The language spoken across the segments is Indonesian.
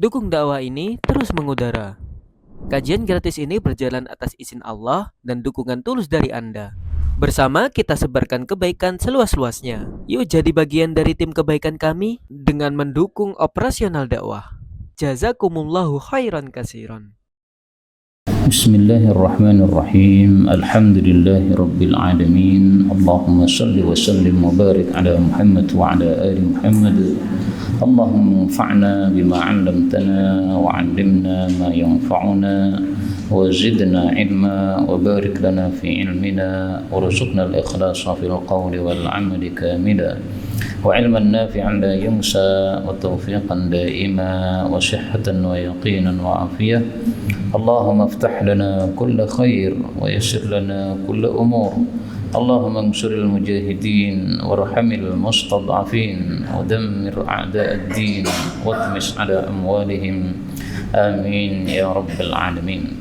Dukung dakwah ini terus mengudara. Kajian gratis ini berjalan atas izin Allah dan dukungan tulus dari Anda. Bersama kita sebarkan kebaikan seluas-luasnya. Yuk jadi bagian dari tim kebaikan kami dengan mendukung operasional dakwah. Jazakumullahu khairan kasiran. Bismillahirrahmanirrahim. Alhamdulillahi rabbil alamin. Allahumma salli wa sallim wa barik ala Muhammad wa ala ali Muhammad. Allahumma anfa'na bima 'allamtana wa 'allimna ma yanfa'una wa zidna 'ilma wa barik lana fi 'ilmina warzuqna al-ikhlasa fil qawli wal 'amali kamila wa 'ilman nafi'an la yunsa wa tawfiqan daima wa sihhatan wa yaqinan wa afiyah. Allahumma iftah lana kulla khair wa yassir lana kulla umur. Allahumma ansuril mujahidin warhamil mustad'afin wa dammir a'da'ad-din wa tmis ala amwalihim. Amin ya rabbal alamin.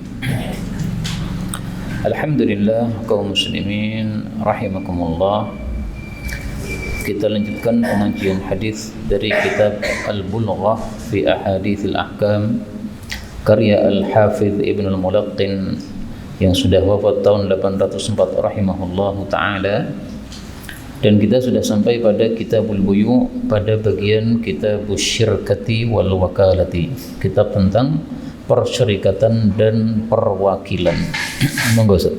Alhamdulillah, kaum muslimin rahimakumullah. Kita lanjutkan pengajian hadis dari kitab Al-Bulughah fi Ahaditsil Ahkam karya Al-Hafidh Ibn Al-Mulaqqin yang sudah wafat tahun 804 rahimahullahu ta'ala. Dan kita sudah sampai pada Kitabul Buyu' pada bagian Kitabus Syirkati wal Wakalati, kitab tentang persyarikatan dan perwakilan. Monggo Ustaz.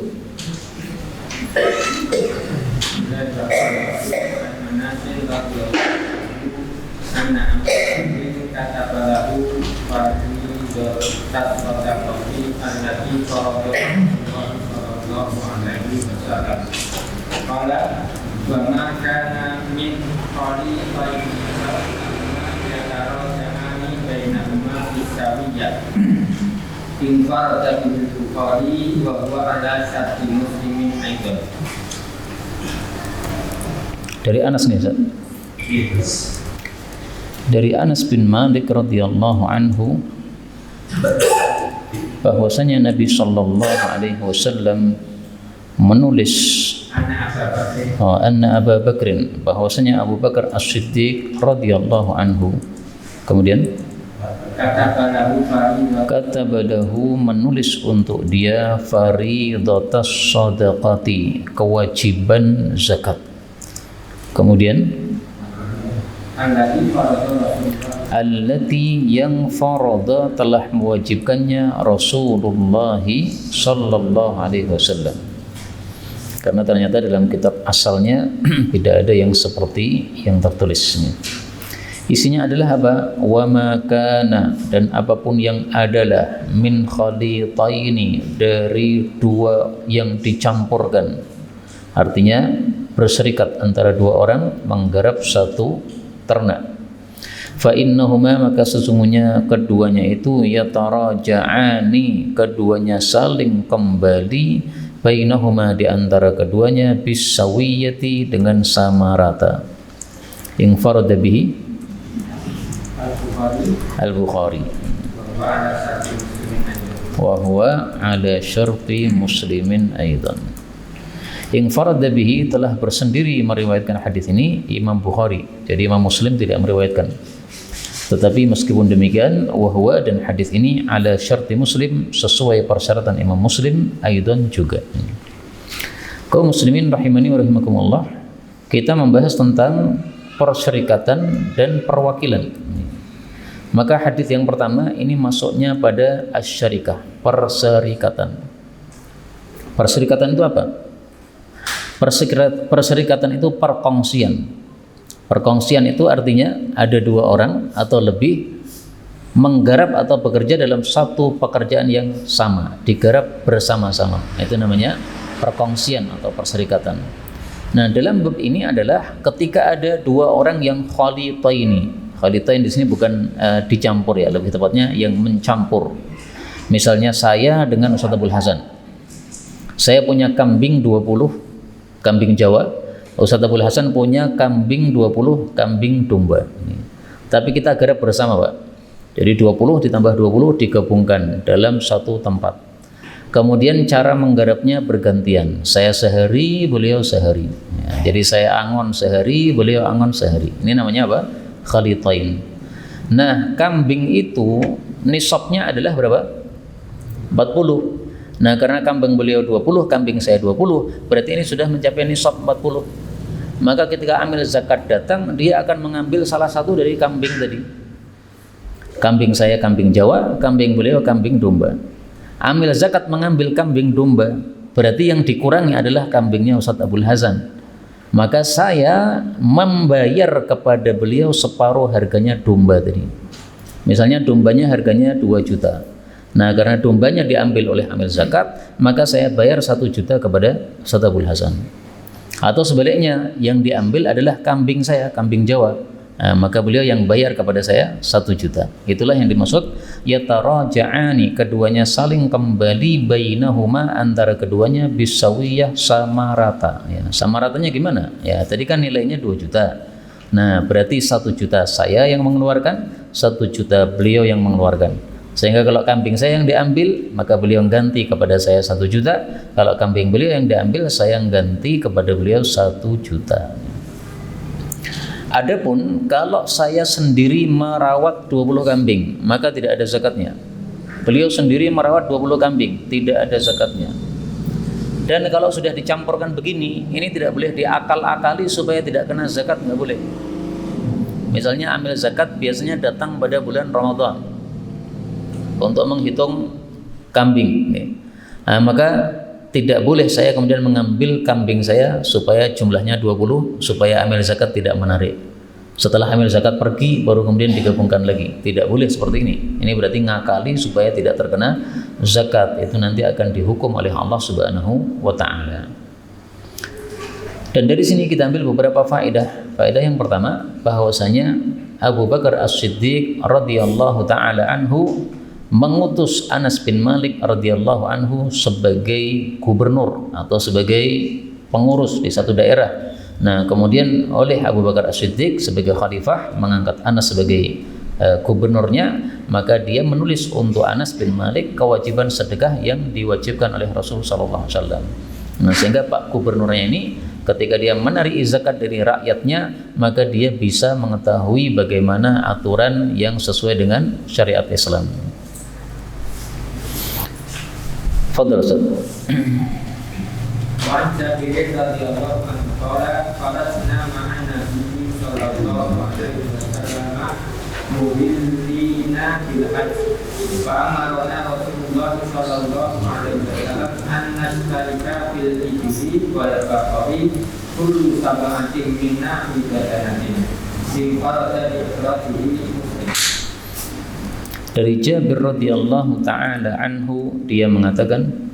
Dari Anas nih Ustaz. Dari Anas bin Malik radhiyallahu anhu bahwasanya Nabi sallallahu alaihi wasallam menulis anna Abu Bakrin, bahwasanya Abu Bakar As-Siddiq radhiyallahu anhu kemudian katabalahu menulis untuk dia faridatas shadaqati, kewajiban zakat. Kemudian allati yang farada telah mewajibkannya Rasulullah sallallahu alaihi wasallam. Karena ternyata dalam kitab asalnya tidak ada yang seperti yang tertulisnya. Isinya adalah apa? Wa ma kana, dan apapun yang adalah min khalitaini, dari dua yang dicampurkan. Artinya berserikat antara dua orang menggarap satu ternak. Fa innahuma, maka sesungguhnya keduanya itu yataraja'ani, keduanya saling kembali, bainahuma, di antara keduanya, bisawiyati, dengan sama rata. Yang farada bihi Al-Bukhari wa huwa ala syarti muslimin aidan. Yang farada bihi, telah bersendiri meriwayatkan hadis ini Imam Bukhari. Jadi Imam Muslim tidak meriwayatkan. Tetapi meskipun demikian, wahwa, dan hadis ini ala syarti Muslim, sesuai persyaratan Imam Muslim aidan juga. Kaum muslimin rahimani wa rahimakumullah, kita membahas tentang persyarikatan dan perwakilan. Maka hadis yang pertama ini masuknya pada asyarikah, perserikatan. Perserikatan itu apa? Perserikatan itu perkongsian. Perkongsian itu artinya ada dua orang atau lebih menggarap atau bekerja dalam satu pekerjaan yang sama, digarap bersama-sama. Itu namanya perkongsian atau perserikatan. Nah, dalam bab ini adalah ketika ada dua orang yang khalitaini. Khalitain di sini bukan dicampur ya, lebih tepatnya yang mencampur. Misalnya saya dengan Ustaz Abdul Hasan. Saya punya kambing 20 kambing Jawa, Ustaz Abdul Hasan punya kambing 20 kambing domba. Tapi kita garap bersama, Pak. Jadi 20 ditambah 20 digabungkan dalam satu tempat. Kemudian cara menggarapnya bergantian. Saya sehari, beliau sehari. Jadi saya angon sehari, beliau angon sehari. Ini namanya apa? Khalitain. Nah, kambing itu nisabnya adalah berapa? 40. Nah, karena kambing beliau 20, kambing saya 20, berarti ini sudah mencapai nisab 40. Maka ketika amil zakat datang, dia akan mengambil salah satu dari kambing tadi. Kambing saya kambing Jawa, kambing beliau kambing domba. Amil zakat mengambil kambing domba, berarti yang dikurangi adalah kambingnya Ustadz Abdul Hasan. Maka saya membayar kepada beliau separuh harganya domba tadi. Misalnya dombanya harganya 2 juta. Nah, karena dombanya diambil oleh amil zakat, maka saya bayar 1 juta kepada Ustadz Abdul Hasan. Atau sebaliknya, yang diambil adalah kambing saya, kambing Jawa. Nah, maka beliau yang bayar kepada saya 1 juta. Itulah yang dimaksud yataraja'ani, keduanya saling kembali bainahuma, antara keduanya bisawiyah, sama rata. Ya, sama ratanya gimana? Ya, tadi kan nilainya 2 juta. Nah, berarti 1 juta saya yang mengeluarkan, 1 juta beliau yang mengeluarkan. Sehingga kalau kambing saya yang diambil, maka beliau ganti kepada saya 1 juta. Kalau kambing beliau yang diambil, saya ganti kepada beliau 1 juta. Adapun kalau saya sendiri merawat 20 kambing, maka tidak ada zakatnya. Beliau sendiri merawat 20 kambing, tidak ada zakatnya. Dan kalau sudah dicampurkan begini, ini tidak boleh diakal-akali supaya tidak kena zakat, nggak boleh. Misalnya ambil zakat biasanya datang pada bulan Ramadan untuk menghitung kambing. Nah, maka tidak boleh saya kemudian mengambil kambing saya supaya jumlahnya 20 supaya amil zakat tidak menarik. Setelah amil zakat pergi baru kemudian digabungkan lagi. Tidak boleh seperti ini. Ini berarti ngakali supaya tidak terkena zakat. Itu nanti akan dihukum oleh Allah Subhanahu wa taala. Dan dari sini kita ambil beberapa faedah. Faedah yang pertama, bahwasanya Abu Bakar As-Siddiq radhiyallahu taala anhu mengutus Anas bin Malik radhiyallahu anhu sebagai gubernur atau sebagai pengurus di satu daerah. Nah, kemudian oleh Abu Bakar As-Siddiq sebagai khalifah mengangkat Anas sebagai gubernurnya, maka dia menulis untuk Anas bin Malik kewajiban sedekah yang diwajibkan oleh Rasulullah SAW. Nah, sehingga Pak gubernurnya ini ketika dia menarik zakat dari rakyatnya, maka dia bisa mengetahui bagaimana aturan yang sesuai dengan syariat Islam. Fadhal Ustaz. وعن جابر رضي الله عنه قال خرجنا مع النبي صلى الله عليه وسلم مهلين بالحج فأمرنا رسول الله صلى الله عليه وسلم أن نشترك في الإبل والبقر كل سبعة منا ببدنة انفرد بإخراجه مسلم. Dari Jabir radhiyallahu taala anhu, dia mengatakan,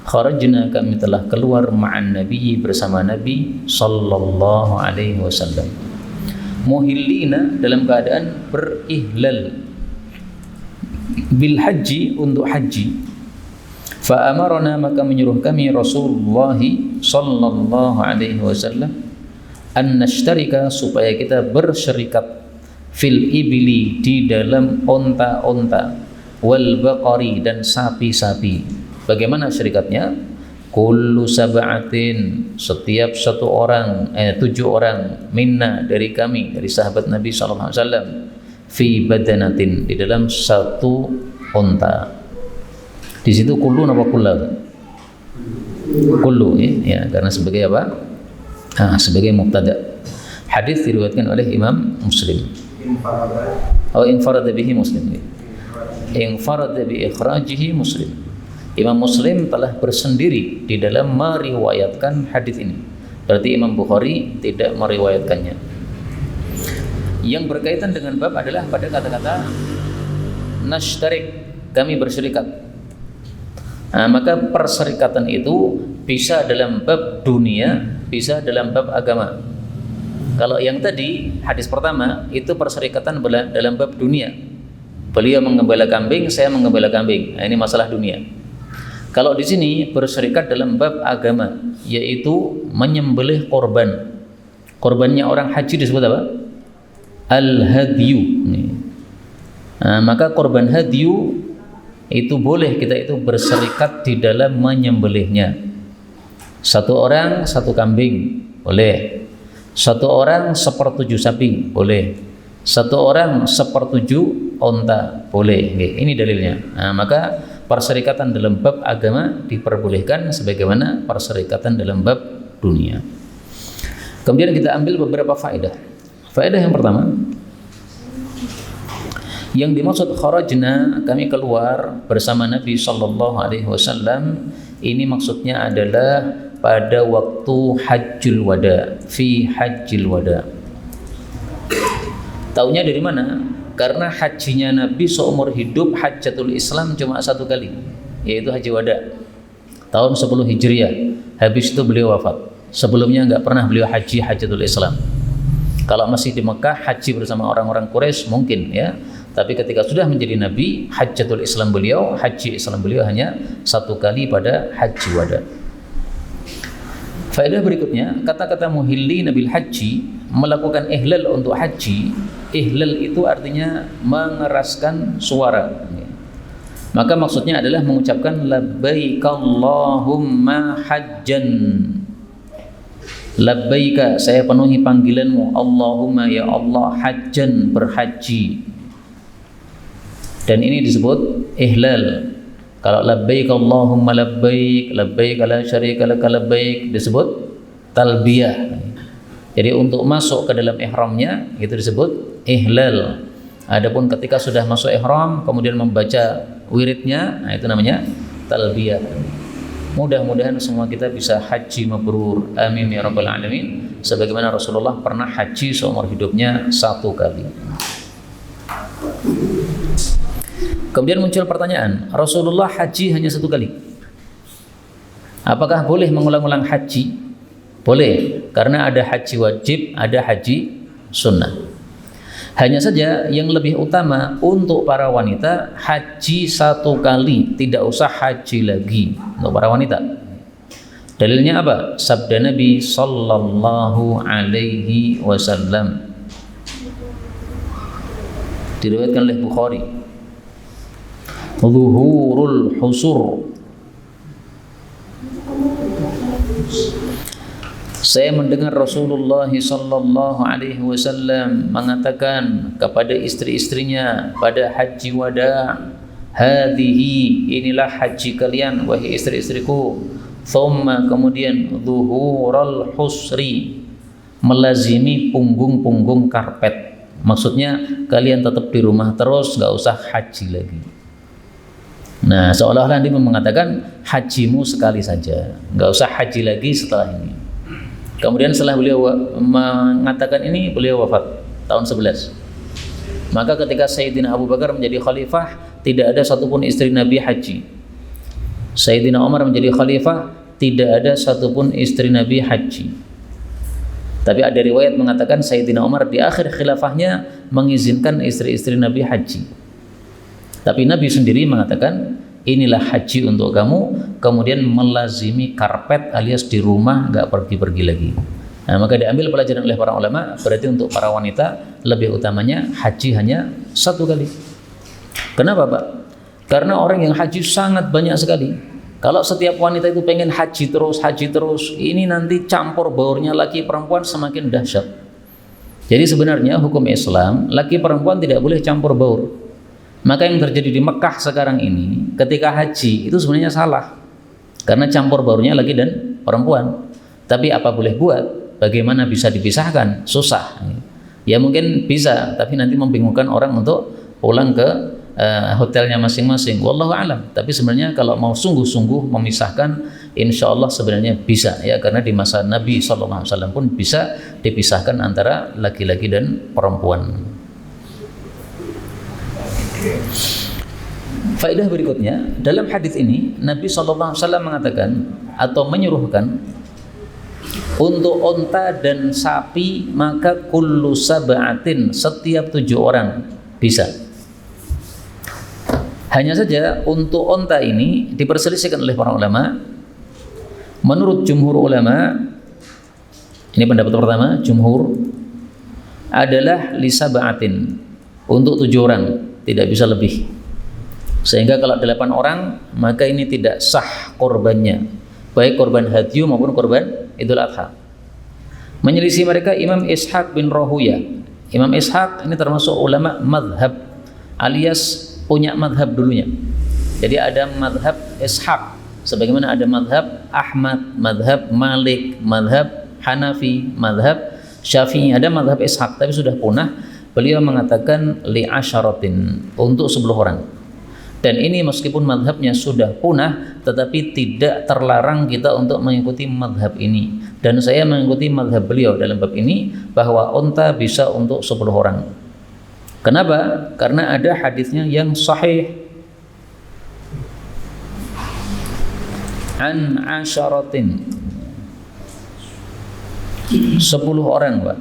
kharajna, kami telah keluar ma'an nabi, bersama Nabi sallallahu alaihi wasallam, muhillina, dalam keadaan berihlal, bil haji, untuk haji. Fa amarna, maka menyuruh kami Rasulullah sallallahu alaihi wasallam an nashtarika, supaya kita bersyarikat, fil ibli, di dalam onta-onta, wal baqari, dan sapi-sapi. Bagaimana syarikatnya? Kullu sab'atin, setiap 7 orang, minna, dari kami, dari sahabat Nabi sallallahu alaihi wasallam, fi badanatin, di dalam 1 onta. Di situ kullu apa kullal? Kullu, ya, karena sebagai apa? Sebagai mubtada. Hadis diriwayatkan oleh Imam Muslim. Infarada bihi Muslim. Infarada bi ikhrajihi Muslim. Imam Muslim telah bersendiri di dalam meriwayatkan hadis ini. Berarti Imam Bukhari tidak meriwayatkannya. Yang berkaitan dengan bab adalah pada kata-kata nashtarik, kami bersyarikat. Nah, maka perserikatan itu bisa dalam bab dunia, bisa dalam bab agama. Kalau yang tadi hadis pertama itu perserikatan dalam bab dunia. Beliau mengembala kambing, saya mengembala kambing. Nah, ini masalah dunia. Kalau di sini berserikat dalam bab agama, yaitu menyembelih korban. Korbannya orang haji disebut apa? Al-hadyu. Nah, maka korban hadyu itu boleh kita itu berserikat di dalam menyembelihnya. 1 orang 1 kambing boleh. 1 orang 1/4 sapi boleh. Satu orang 1/7 onta boleh. Ini dalilnya. Nah, maka perserikatan dalam bab agama diperbolehkan sebagaimana perserikatan dalam bab dunia. Kemudian kita ambil beberapa faedah. Faedah yang pertama, yang dimaksud kharajna, kami keluar bersama Nabi sallallahu alaihi wasallam, ini maksudnya adalah pada waktu hajjul wada, fi hajjil wada. Taunya dari mana? Karena hajinya Nabi seumur hidup, hajjatul Islam cuma 1 kali, yaitu haji wada tahun 10 Hijriah. Habis itu beliau wafat. Sebelumnya nggak pernah beliau haji hajjatul Islam. Kalau masih di Mekah, haji bersama orang-orang Quraisy mungkin ya. Tapi ketika sudah menjadi Nabi, hajjatul Islam beliau, haji Islam beliau hanya 1 kali pada haji wada. Faedah berikutnya, kata-kata muhillina bil haji, melakukan ihlal untuk haji. Ihlal itu artinya mengeraskan suara. Maka maksudnya adalah mengucapkan labbaik Allahumma hajjan. Labbaika, saya penuhi panggilanmu, Allahumma ya Allah, hajjan, berhaji. Dan ini disebut ihlal. Kalau labbaik Allahumma labbaik, labbaik la syarika laka labbaik, disebut talbiyah. Jadi untuk masuk ke dalam ihramnya itu disebut ihlal. Adapun ketika sudah masuk ihram kemudian membaca wiridnya, nah itu namanya talbiyah. Mudah-mudahan semua kita bisa haji mabrur. Amin ya rabbal alamin. Sebagaimana Rasulullah pernah haji seumur hidupnya 1 kali. Kemudian muncul pertanyaan, Rasulullah haji hanya 1 kali. Apakah boleh mengulang-ulang haji? Boleh, karena ada haji wajib, ada haji sunnah. Hanya saja yang lebih utama untuk para wanita, haji 1 kali, tidak usah haji lagi untuk para wanita. Dalilnya apa? Sabda Nabi sallallahu alaihi wasallam, diriwayatkan oleh Bukhari, zuhurul husur, saya mendengar Rasulullah sallallahu alaihi wasallam mengatakan kepada istri-istrinya pada haji wada, hadhihi, inilah haji kalian wahai istri-istriku, thumma, kemudian zuhurul husri, melazimi punggung-punggung karpet. Maksudnya kalian tetap di rumah terus, nggak usah haji lagi. Nah, seolah-olah dia mengatakan hajimu sekali saja, nggak usah haji lagi setelah ini. Kemudian setelah beliau mengatakan ini, beliau wafat tahun 11. Maka ketika Sayyidina Abu Bakar menjadi khalifah, tidak ada satupun istri Nabi haji. Sayyidina Umar menjadi khalifah, tidak ada satupun istri Nabi haji. Tapi ada riwayat mengatakan Sayyidina Umar di akhir khilafahnya mengizinkan istri-istri Nabi haji. Tapi Nabi sendiri mengatakan, inilah haji untuk kamu, kemudian melazimi karpet alias di rumah, nggak pergi-pergi lagi. Nah, maka diambil pelajaran oleh para ulama, berarti untuk para wanita lebih utamanya haji hanya 1 kali. Kenapa Pak? Karena orang yang haji sangat banyak sekali. Kalau setiap wanita itu pengen haji terus, ini nanti campur baurnya laki perempuan semakin dahsyat. Jadi sebenarnya hukum Islam, laki perempuan tidak boleh campur baur. Maka yang terjadi di Mekah sekarang ini ketika haji itu sebenarnya salah, karena campur baurnya laki dan perempuan. Tapi apa boleh buat? Bagaimana bisa dipisahkan? Susah. Ya mungkin bisa, tapi nanti membingungkan orang untuk pulang ke hotelnya masing-masing. Wallahu alam. Tapi sebenarnya kalau mau sungguh-sungguh memisahkan, insya Allah sebenarnya bisa ya, karena di masa Nabi SAW pun bisa dipisahkan antara laki-laki dan perempuan. Faedah berikutnya, dalam hadis ini Nabi SAW mengatakan atau menyuruhkan untuk onta dan sapi, maka kullu sab'atin, setiap 7 orang bisa. Hanya saja untuk onta ini diperselisihkan oleh para ulama. Menurut jumhur ulama, ini pendapat pertama, jumhur adalah li sab'atin, untuk 7 orang, tidak bisa lebih. Sehingga kalau 8 orang, maka ini tidak sah korbannya, baik korban hadyu maupun korban Idul Adha. Menyelisih mereka Imam Ishaq bin Rahuya. Imam Ishaq ini termasuk ulama madhab, alias punya madhab dulunya. Jadi ada madhab Ishaq, sebagaimana ada madhab Ahmad, madhab Malik, madhab Hanafi, madhab Syafi'i. Ada madhab Ishaq tapi sudah punah. Beliau mengatakan li asyaratin, untuk 10 orang. Dan ini meskipun madhabnya sudah punah, tetapi tidak terlarang kita untuk mengikuti madhab ini. Dan saya mengikuti madhab beliau dalam bab ini, bahwa unta bisa untuk 10 orang. Kenapa? Karena ada hadisnya yang sahih. An asyaratin, 10 orang, Pak.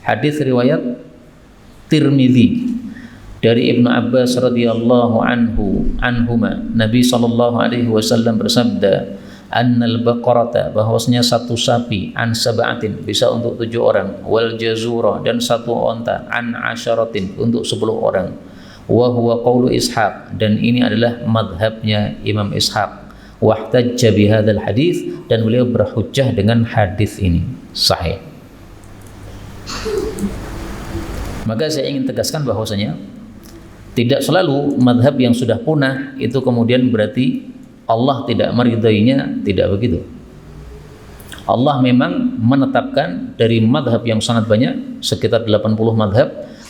Hadis riwayat Tirmidzi dari Ibnu Abbas radhiyallahu anhuma, Nabi sallallahu alaihi wasallam bersabda, annal baqarata, bahwasanya satu sapi, an sab'atin, bisa untuk 7 orang, wal jazura, dan satu onta, an asyaratin, untuk 10 orang. Wa huwa qaulu Ishaq, dan ini adalah madhabnya Imam Ishaq. Wahtajja bihadzal hadis, dan beliau berhujjah dengan hadis ini sahih. Maka saya ingin tegaskan bahwasanya tidak selalu madhab yang sudah punah itu kemudian berarti Allah tidak meridainya, tidak begitu. Allah memang menetapkan dari madhab yang sangat banyak, sekitar 80 madhab,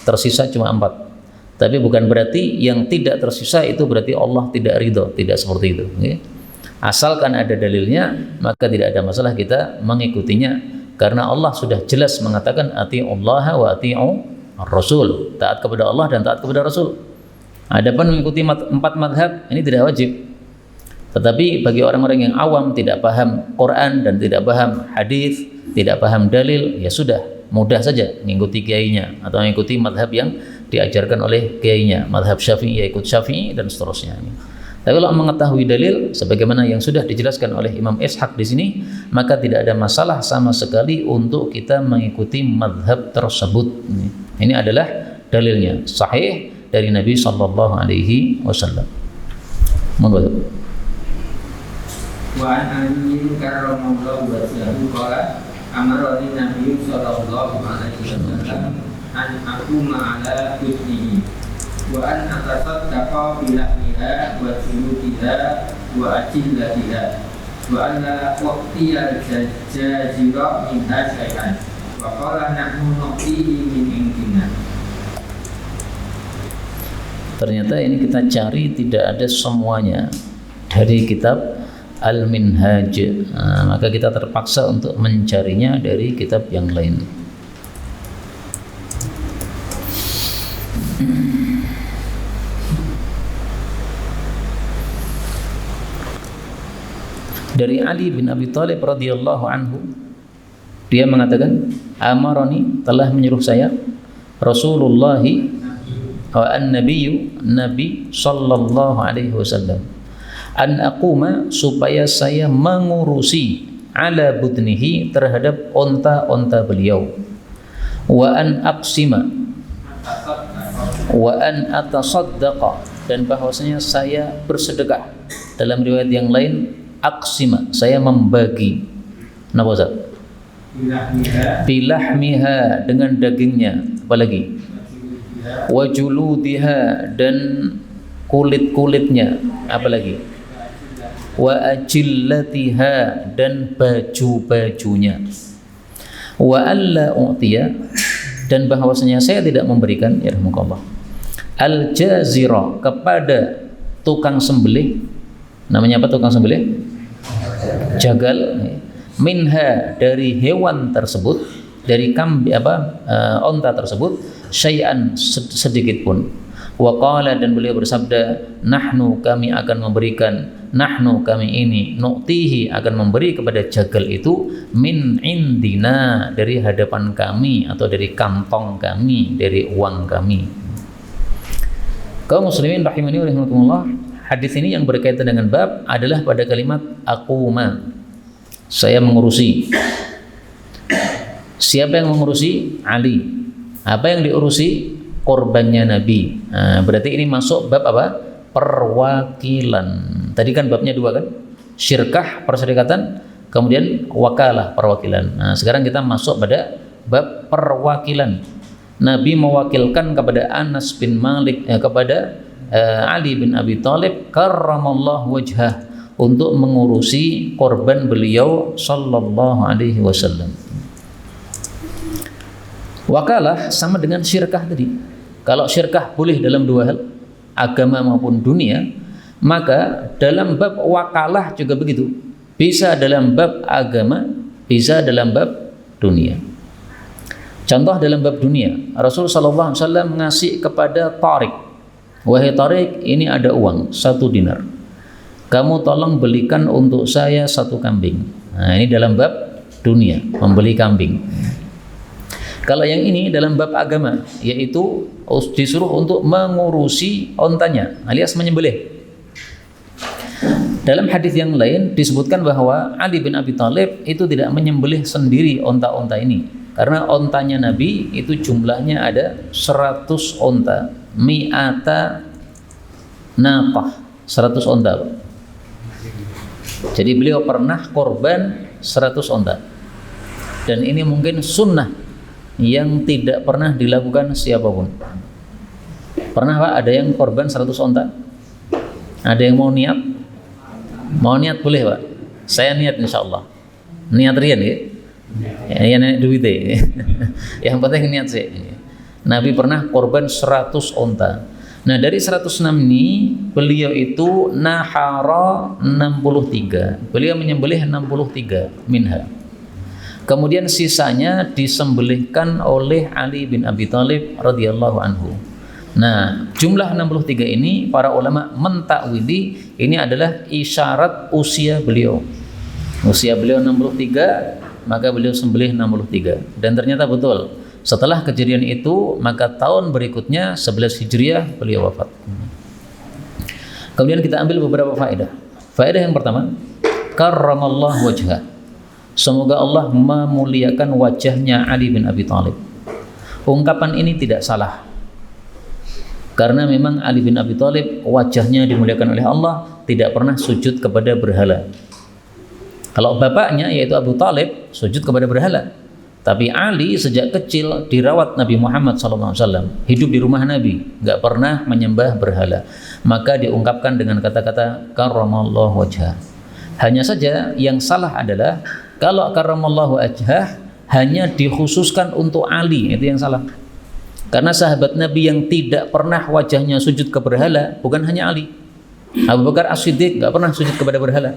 tersisa cuma 4. Tapi bukan berarti yang tidak tersisa itu berarti Allah tidak ridho, tidak seperti itu. Asalkan ada dalilnya, maka tidak ada masalah kita mengikutinya, karena Allah sudah jelas mengatakan ati'ullaha wa ati'u Rasul, taat kepada Allah dan taat kepada Rasul. Adapun mengikuti 4 madhab ini tidak wajib. Tetapi bagi orang-orang yang awam, tidak paham Quran dan tidak paham hadis, tidak paham dalil, ya sudah, mudah saja mengikuti kiainya atau mengikuti madhab yang diajarkan oleh kiainya. Madhab Syafi'i ya ikut Syafi'i dan seterusnya. Tapi kalau mengetahui dalil sebagaimana yang sudah dijelaskan oleh Imam Ishaq di sini, maka tidak ada masalah sama sekali untuk kita mengikuti madhab tersebut. Ini adalah dalilnya sahih dari Nabi sallallahu alaihi wasallam. Monggo. Wa an Ali karramallahu wajhahu qala amarani Nabi sallallahu alaihi wasallam an aquma ala kutbihi wa an atasaddaqa bilahmiha wa sulukiha wa ajillatiha wa anna waqtiyal jazira minha syai'an wa qala nahnu nu'tihi min indina. Ternyata ini kita cari tidak ada semuanya dari kitab Al-Minhaj. Maka kita terpaksa untuk mencarinya dari kitab yang lain. Dari Ali bin Abi Thalib radhiyallahu anhu, dia mengatakan, amarani, telah menyuruh saya Rasulullah wa an-nabiyyu, Nabi sallallahu alaihi wasallam, an aquma, supaya saya mengurusi, ala budnihi, terhadap onta-onta beliau, wa an aqsima, wa an atasaddaqa, dan bahwasanya saya bersedekah. Dalam riwayat yang lain aqsima, saya membagi. Napa Ustaz? Bilahmiha, dengan dagingnya. Apalagi? Wajuludiha, dan kulit-kulitnya. Apalagi? Wa ajillatiha, dan baju-bajunya. Wa alla u'tiya, dan bahwasanya saya tidak memberikan, ya rahmukallah, al-jazira, kepada tukang sembelih. Namanya apa tukang sembelih? Jagal. Minha, dari hewan tersebut, dari onta tersebut, syai'an, sedikit pun. Wa qala, dan beliau bersabda, nahnu, kami akan memberikan, nahnu, kami ini, nu'tihi, akan memberi kepada jagal itu, min indina, dari hadapan kami atau dari kantong kami, dari uang kami. Kaum muslimin rahimani wa rahimakumullah, hadis ini yang berkaitan dengan bab adalah pada kalimat aquma, saya mengurusi. Siapa yang mengurusi? Ali. Apa yang diurusi? Korbannya Nabi. Berarti ini masuk bab apa? Perwakilan. Tadi kan babnya 2 kan? Syirkah, perserikatan, kemudian wakalah, perwakilan. Sekarang kita masuk pada bab perwakilan. Nabi mewakilkan kepada Anas bin Malik kepada Ali bin Abi Thalib karramallahu wajhah untuk mengurusi korban beliau sallallahu alaihi wasallam. Wakalah sama dengan syirkah tadi. Kalau syirkah boleh dalam dua hal, agama maupun dunia, maka dalam bab wakalah juga begitu. Bisa dalam bab agama, bisa dalam bab dunia. Contoh dalam bab dunia, Rasul sallallahu alaihi wasallam ngasih kepada Tariq, wahai Tariq, ini ada uang 1 dinar. Kamu tolong belikan untuk saya 1 kambing. Nah, ini dalam bab dunia, membeli kambing. Kalau yang ini dalam bab agama, yaitu disuruh untuk mengurusi ontanya, alias menyembelih. Dalam hadis yang lain disebutkan bahwa Ali bin Abi Thalib itu tidak menyembelih sendiri onta-onta ini, karena ontanya Nabi itu jumlahnya ada 100 onta, mi'ata naqah, 100 onta. Jadi beliau pernah korban 100 onta, dan ini mungkin sunnah yang tidak pernah dilakukan siapapun. Pernah Pak ada yang korban 100 onta? Ada yang mau niat? Mau niat boleh Pak? Saya niat insyaallah. Niat rian ya? Ya niat duit ya. Yang penting niat sih. Nabi pernah korban 100 onta. Nah dari 106 ini beliau itu nahara 63. Beliau menyembelih 63 minha. Kemudian sisanya disembelihkan oleh Ali bin Abi Thalib radhiyallahu anhu. Nah, jumlah 63 ini para ulama mentakwili ini adalah isyarat usia beliau. Usia beliau 63, maka beliau sembelih 63. Dan ternyata betul. Setelah kejadian itu, maka tahun berikutnya 11 Hijriah beliau wafat. Kemudian kita ambil beberapa faedah. Faedah yang pertama, karramallahu wajhah. Semoga Allah memuliakan wajahnya Ali bin Abi Thalib. Ungkapan ini tidak salah, karena memang Ali bin Abi Thalib wajahnya dimuliakan oleh Allah, tidak pernah sujud kepada berhala. Kalau bapaknya yaitu Abu Thalib sujud kepada berhala, tapi Ali sejak kecil dirawat Nabi Muhammad SAW, hidup di rumah Nabi, nggak pernah menyembah berhala. Maka diungkapkan dengan kata-kata karramallahu wajhah. Hanya saja yang salah adalah kalau karramallahu wajhah hanya dikhususkan untuk Ali, itu yang salah. Karena sahabat Nabi yang tidak pernah wajahnya sujud ke berhala bukan hanya Ali. Abu Bakar As-Siddiq nggak pernah sujud kepada berhala.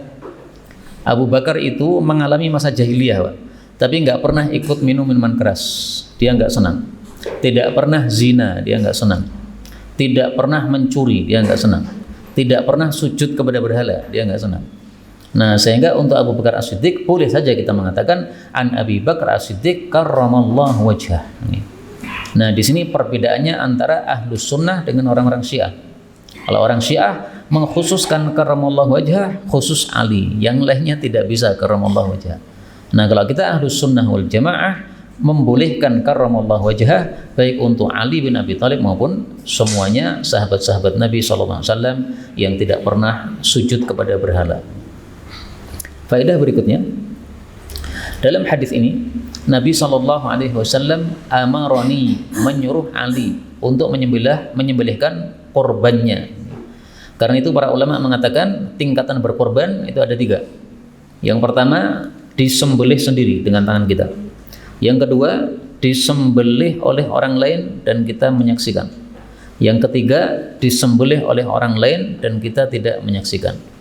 Abu Bakar itu mengalami masa jahiliyah, Pak, tapi nggak pernah ikut minum minuman keras, dia nggak senang. Tidak pernah zina, dia nggak senang. Tidak pernah mencuri, dia nggak senang. Tidak pernah sujud kepada berhala, dia nggak senang. Nah, sehingga untuk Abu Bakar As-Siddiq boleh saja kita mengatakan an Abi Bakar As-Siddiq karramallahu wajhah. Nah, di sini perbedaannya antara Ahlus Sunnah dengan orang-orang Syiah. Kalau orang Syiah mengkhususkan karramallahu wajhah khusus Ali, yang lainnya tidak bisa karramallahu wajhah. Nah, kalau kita Ahlus Sunnah wal Jamaah membolehkan karramallahu wajhah baik untuk Ali bin Abi Thalib maupun semuanya sahabat-sahabat Nabi SAW yang tidak pernah sujud kepada berhala. Faedah berikutnya, dalam hadis ini Nabi SAW amaroni, menyuruh Ali untuk menyembelihkan korbannya. Karena itu para ulama mengatakan tingkatan berkorban itu ada 3. Yang pertama, disembelih sendiri dengan tangan kita. Yang kedua, disembelih oleh orang lain dan kita menyaksikan. Yang ketiga, disembelih oleh orang lain dan kita tidak menyaksikan.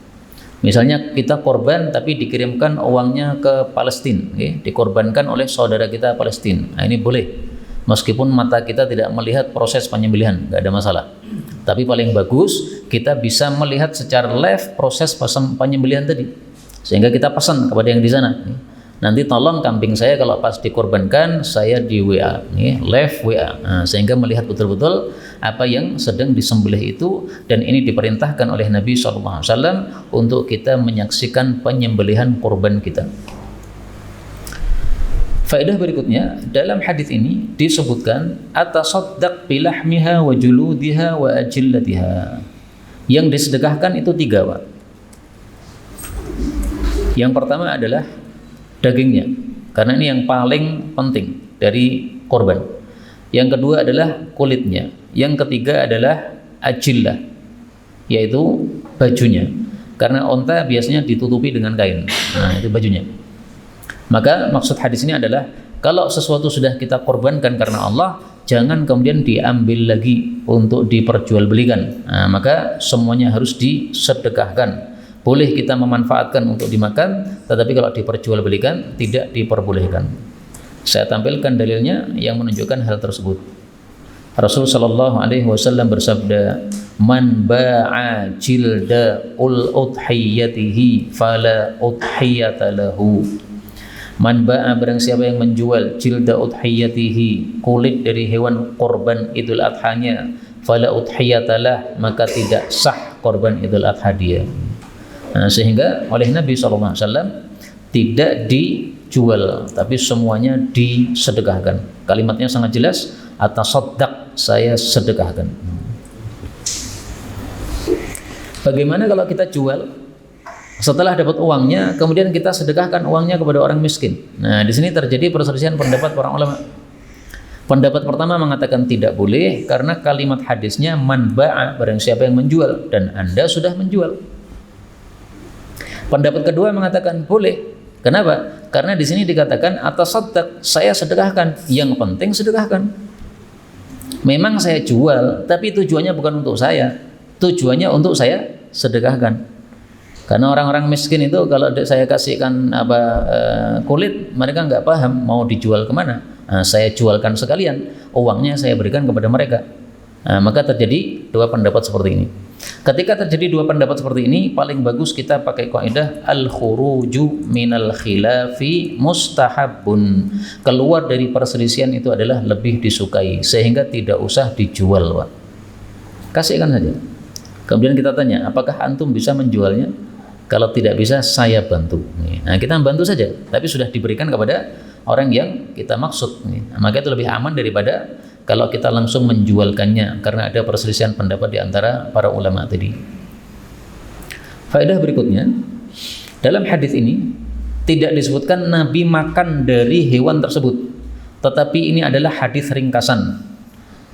Misalnya kita korban tapi dikirimkan uangnya ke Palestina, okay? Dikorbankan oleh saudara kita Palestina. Nah, ini boleh, meskipun mata kita tidak melihat proses penyembelihan, nggak ada masalah. Tapi paling bagus kita bisa melihat secara live proses penyembelihan tadi, sehingga kita pesan kepada yang di sana. Nanti tolong kambing saya kalau pas dikorbankan saya di WA, live WA, nah, sehingga melihat betul-betul apa yang sedang disembelih itu, dan ini diperintahkan oleh Nabi SAW untuk kita menyaksikan penyembelihan korban kita. Faedah berikutnya, dalam hadis ini disebutkan atasaddaq bilahmiha wa juludiha wa ajillatiha. Yang disedekahkan itu 3, Pak. Yang pertama adalah dagingnya, karena ini yang paling penting dari korban. Yang kedua adalah kulitnya. Yang ketiga adalah ajillah, yaitu bajunya. Karena onta biasanya ditutupi dengan kain. Nah, itu bajunya. Maka maksud hadis ini adalah kalau sesuatu sudah kita korbankan karena Allah, jangan kemudian diambil lagi untuk diperjualbelikan. Nah, maka semuanya harus disedekahkan. Boleh kita memanfaatkan untuk dimakan, tetapi kalau diperjualbelikan tidak diperbolehkan. Saya tampilkan dalilnya yang menunjukkan hal tersebut. Rasul sallallahu alaihi wasallam bersabda, "Man ba'a jilda udhiyatihi fala udhiyata lahu." Man ba'a, barang siapa yang menjual jilda udhiyatihi, kulit dari hewan korban Idul Adhanya, fala udhiyatalah, maka tidak sah korban Idul Adha dia. Nah, sehingga oleh Nabi SAW tidak dijual, tapi semuanya disedekahkan. Kalimatnya sangat jelas, atasaddaq, saya sedekahkan. Bagaimana kalau kita jual? Setelah dapat uangnya, kemudian kita sedekahkan uangnya kepada orang miskin. Nah, di sini terjadi perselisihan pendapat para ulama. Pendapat pertama mengatakan tidak boleh karena kalimat hadisnya man ba'a, barang siapa yang menjual, dan Anda sudah menjual. Pendapat kedua mengatakan boleh. Kenapa? Karena di sini dikatakan atasaddaq, saya sedekahkan. Yang penting sedekahkan. Memang saya jual, tapi tujuannya bukan untuk saya. Tujuannya untuk saya sedekahkan. Karena orang-orang miskin itu kalau saya kasihkan kulit, mereka nggak paham mau dijual kemana. Nah, saya jualkan sekalian, uangnya saya berikan kepada mereka. Nah, maka terjadi dua pendapat seperti ini. Ketika terjadi dua pendapat seperti ini, paling bagus kita pakai kaidah al-khuruju minal khilafi mustahabun. Keluar dari perselisihan itu adalah lebih disukai, sehingga tidak usah dijual, Pak. Kasihkan saja. Kemudian kita tanya, apakah antum bisa menjualnya? Kalau tidak bisa, saya bantu. Nah, kita bantu saja, tapi sudah diberikan kepada orang yang kita maksud. Nah, maka itu lebih aman daripada kalau kita langsung menjualkannya, karena ada perselisihan pendapat di antara para ulama tadi. Faedah berikutnya, dalam hadis ini tidak disebutkan Nabi makan dari hewan tersebut, tetapi ini adalah hadis ringkasan.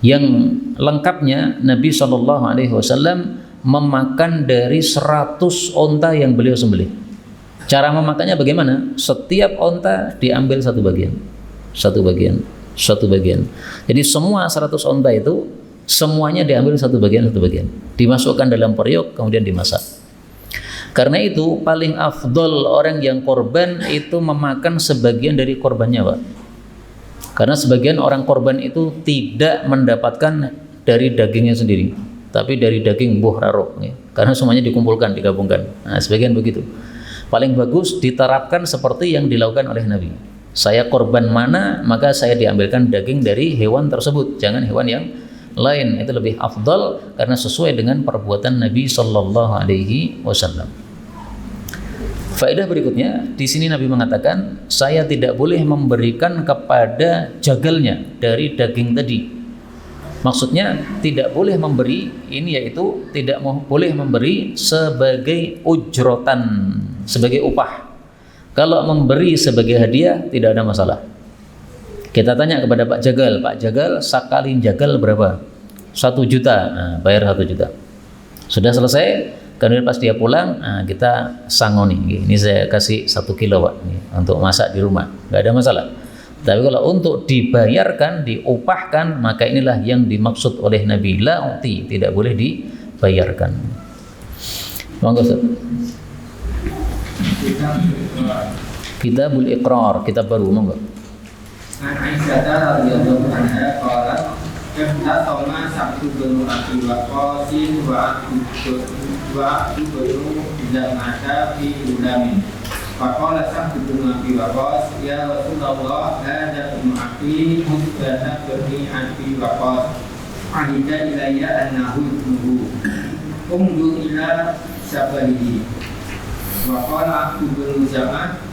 Yang lengkapnya Nabi SAW memakan dari 100 onta yang beliau sembelih. Cara memakannya bagaimana? Setiap onta diambil satu bagian. Jadi semua 100 onta itu semuanya diambil satu bagian. Dimasukkan dalam periuk, kemudian dimasak. Karena itu paling afdol orang yang korban itu memakan sebagian dari korbannya, Pak. Karena sebagian orang korban itu tidak mendapatkan dari dagingnya sendiri, tapi dari daging buh raro, ya. Karena semuanya dikumpulkan, digabungkan. Nah, sebagian begitu. Paling bagus diterapkan seperti yang dilakukan oleh Nabi. Saya korban mana, maka saya diambilkan daging dari hewan tersebut, jangan hewan yang lain. Itu lebih afdal karena sesuai dengan perbuatan Nabi Sallallahu Alaihi Wasallam. Faedah berikutnya, di sini Nabi mengatakan, saya tidak boleh memberikan kepada jagalnya dari daging tadi. Maksudnya tidak boleh memberi, ini yaitu tidak boleh memberi sebagai ujrotan, sebagai upah. Kalau memberi sebagai hadiah tidak ada masalah. Kita tanya kepada Pak Jagal, Pak Jagal sakalin jagal berapa? 1 juta, nah, bayar 1 juta. Sudah selesai, kemudian pas dia pulang, nah, kita sangoni. Ini saya kasih 1 kilo, Pak, ini, untuk masak di rumah, nggak ada masalah. Tapi kalau untuk dibayarkan, diupahkan, maka inilah yang dimaksud oleh Nabi, la uti, tidak boleh dibayarkan. Monggo, Ustaz. Kitabul Iqrar, kitab baru, monggo. An Aisyah radhiyallahu anha qalat Ibtatoma sabtu benu Abi Waqqasin wa aku benu Zamata fi ulamin. Faqala sabtu benu Abi Waqqas, ya Rasulullah, hada ibnu Abi Musbata bani Abi Waqqas, ahida ilayya annahu ibnuhu, undur ila sabalihi. Waqala aku benu Zamata,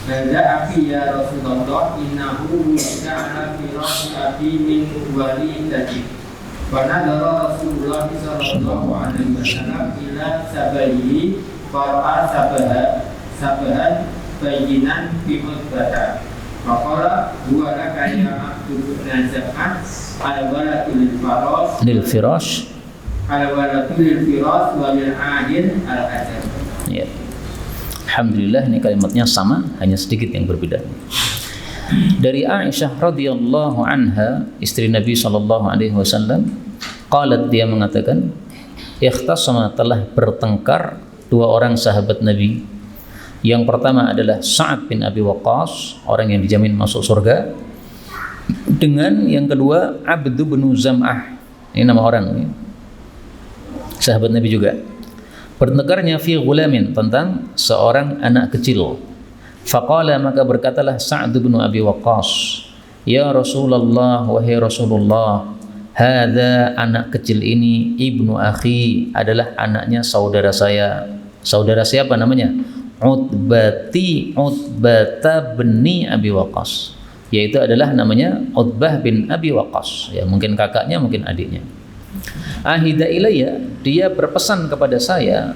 hada abi ya Rasulullah, innahu wujida ala firasi abi min walidati. Fanadara Rasulullah sallallahu alaihi wasallam ila sabaihi fara'a sabahan bayinan bimutbata. Faqala huwa laka ya abdu nazamat al-walatul faros lil firash. al-walatul firas walil adil al-adil. Ya. Alhamdulillah, ini kalimatnya sama, hanya sedikit yang berbeda. Dari Aisyah radhiyallahu anha, istri Nabi sallallahu alaihi wasallam, qalat, dia mengatakan, ikhtasama, telah bertengkar dua orang sahabat Nabi. Yang pertama adalah Sa'ad bin Abi Waqqas, orang yang dijamin masuk surga, dengan yang kedua Abdu bin Zam'ah, ini nama orang ini, sahabat Nabi juga. Bertengkarnya fi ghulamin, tentang seorang anak kecil. Faqala, maka berkatalah Sa'd bin Abi Waqqas, ya Rasulullah, wahai Rasulullah, hadza, anak kecil ini, ibnu akhi, adalah anaknya saudara saya. Saudara siapa namanya? Utbata bin Abi Waqqas, yaitu adalah namanya Utbah bin Abi Waqqas, ya, mungkin kakaknya, mungkin adiknya. Ahida ilayya, dia berpesan kepada saya,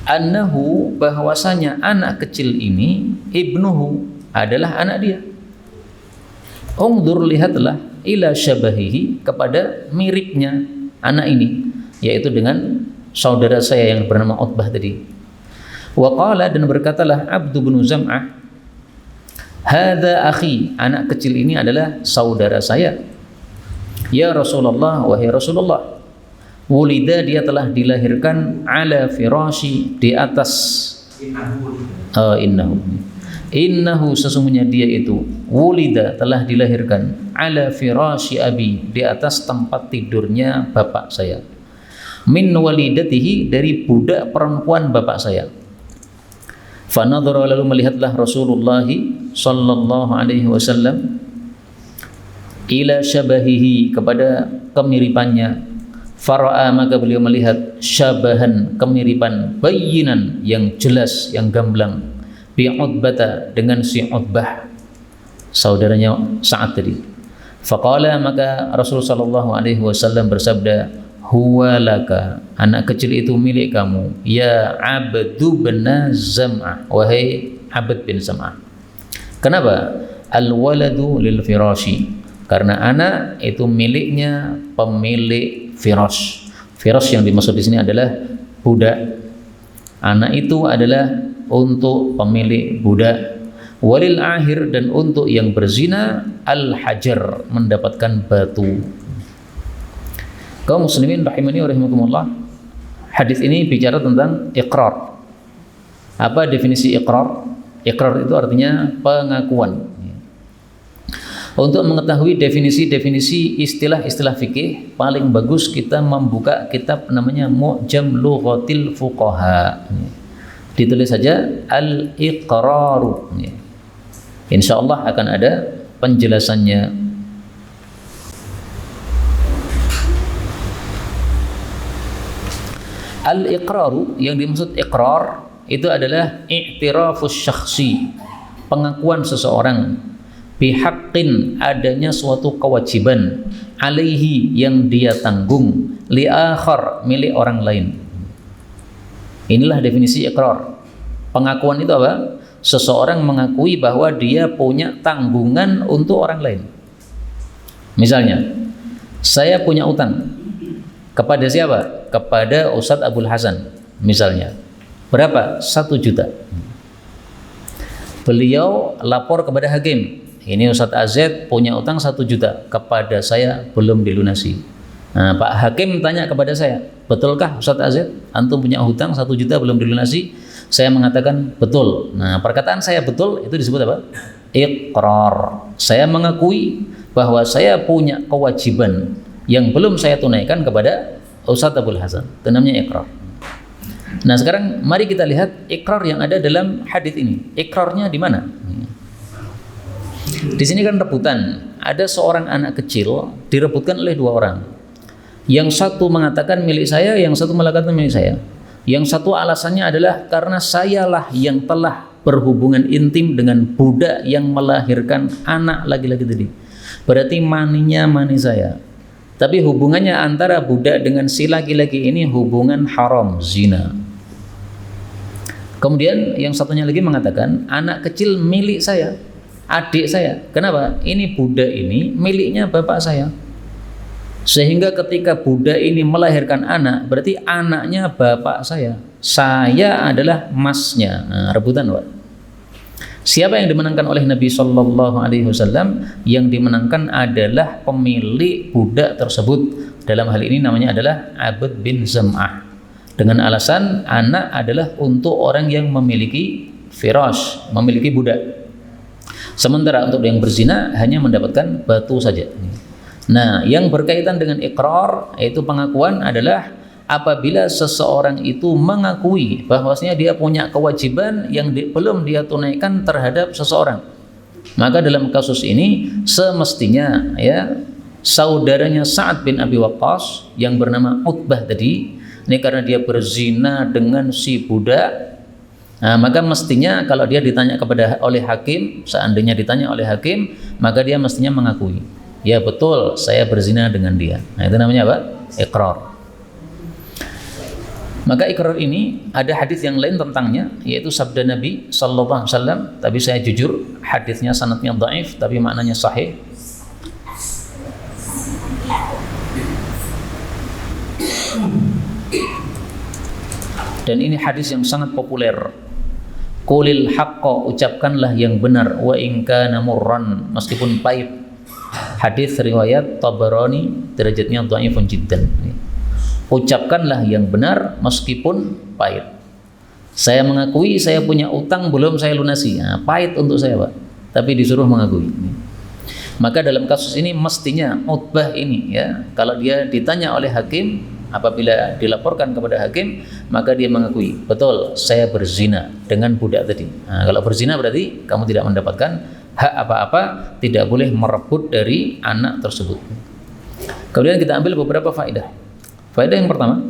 annahu, bahwasanya anak kecil ini, ibnuhu, adalah anak dia. Ungdur, lihatlah, ila syabahihi, kepada miripnya anak ini, yaitu dengan saudara saya yang bernama Utbah tadi. Wa qala, dan berkatalah Abdu bin Zam'ah, hadza akhi, anak kecil ini adalah saudara saya. Ya Rasulullah, wahai Rasulullah, wulida, dia telah dilahirkan, ala firashi, di atas, innahu, sesungguhnya dia itu, wulida, telah dilahirkan, ala firashi abi, di atas tempat tidurnya bapak saya, min walidatihi, dari budak perempuan bapak saya. Fanadhara, lalu melihatlah Rasulullah sallallahu alaihi wasallam, ila syabahihi, kepada kemiripannya. Fara'a, maka beliau melihat, syabahan, kemiripan, bayinan, yang jelas, yang gamblang, bi Utbata, dengan si Utbah, saudaranya Sa'ad tadi. Faqala, maka Rasulullah sallallahu alaihi wasallam bersabda, huwa laka, anak kecil itu milik kamu, ya Abdu bin Zam'ah, wahai Abd bin Zam'ah. Kenapa? Al-waladu lil firashi, karena anak itu miliknya pemilik firash. Firash yang dimaksud di sini adalah budak. Anak itu adalah untuk pemilik budak. Walil ahir, dan untuk yang berzina, al-hajar, mendapatkan batu. Kaum muslimin rahimani wa rahimakumullah, hadis ini bicara tentang iqrar. Apa definisi iqrar? Iqrar itu artinya pengakuan. Untuk mengetahui definisi-definisi istilah-istilah fikih, paling bagus kita membuka kitab namanya Mu'jam Lughatil Fuqaha. Ditulis saja Al-Iqraru. Insyaallah akan ada penjelasannya. Al-iqraru, yang dimaksud iqrar itu adalah i'tirafus syakhsi, pengakuan seseorang, bihaqqin, adanya suatu kewajiban, alaihi, yang dia tanggung, li akhar, milik orang lain. Inilah definisi iqrar. Pengakuan itu apa? Seseorang mengakui bahwa dia punya tanggungan untuk orang lain. Misalnya, saya punya utang kepada siapa? Kepada Ustadz Abdul Hasan misalnya. Berapa? 1 juta. Beliau lapor kepada hakim, ini Ustadz AZ punya utang 1 juta kepada saya, belum dilunasi. Nah, Pak Hakim tanya kepada saya, betulkah Ustadz AZ antum punya hutang 1 juta belum dilunasi? Saya mengatakan betul. Nah, perkataan saya betul itu disebut apa? Iqrar. Saya mengakui bahwa saya punya kewajiban yang belum saya tunaikan kepada Ustadz Abdul Hasan. Itu namanya iqrar. Nah, sekarang mari kita lihat iqrar yang ada dalam hadis ini. Iqrarnya di mana? Di sini kan rebutan. Ada seorang anak kecil direbutkan oleh 2 orang. Yang satu mengatakan milik saya, yang satu mengatakan milik saya. Yang satu alasannya adalah karena sayalah yang telah berhubungan intim dengan budak yang melahirkan anak laki-laki tadi. Berarti maninya mani saya. Tapi hubungannya antara budak dengan si laki-laki ini hubungan haram, zina. Kemudian yang satunya lagi mengatakan anak kecil milik saya. adik saya. Kenapa? Ini budak ini miliknya bapak saya. Sehingga ketika budak ini melahirkan anak, berarti anaknya bapak saya. Saya adalah masnya. Nah, rebutan, Pak. Siapa yang dimenangkan oleh Nabi Shallallahu Alaihi Wasallam? Yang dimenangkan adalah pemilik budak tersebut. Dalam hal ini namanya adalah Abd bin Zam'ah. Dengan alasan anak adalah untuk orang yang memiliki firash, memiliki budak. Sementara untuk yang berzina hanya mendapatkan batu saja. Nah, yang berkaitan dengan iqrar, yaitu pengakuan, adalah apabila seseorang itu mengakui bahwasanya dia punya kewajiban yang belum dia tunaikan terhadap seseorang. Maka dalam kasus ini semestinya ya saudaranya Sa'ad bin Abi Waqqas yang bernama Utbah tadi, ini karena dia berzina dengan si budak. Nah, maka mestinya kalau dia ditanya oleh hakim, seandainya ditanya oleh hakim, maka dia mestinya mengakui, ya betul saya berzina dengan dia. Nah, itu namanya apa? Iqrar. Maka iqrar ini ada hadis yang lain tentangnya, yaitu sabda Nabi sallallahu alaihi wasallam, tapi saya jujur hadisnya sanadnya dhaif tapi maknanya sahih. Dan ini hadis yang sangat populer. Qulil haqqa, ucapkanlah yang benar, wa in kana murran, meskipun pahit. Hadis riwayat Tabarani, derajatnya dhaifun jiddan. Ucapkanlah yang benar meskipun pahit. Saya mengakui saya punya utang belum saya lunasi. Nah, pahit untuk saya, Pak. Tapi disuruh mengakui. Maka dalam kasus ini mestinya Utbah ini ya, kalau dia ditanya oleh hakim, apabila dilaporkan kepada hakim, maka dia mengakui, betul saya berzina dengan budak tadi. Nah, kalau berzina berarti kamu tidak mendapatkan hak apa-apa, tidak boleh merebut dari anak tersebut. Kemudian kita ambil beberapa faedah. Faedah yang pertama,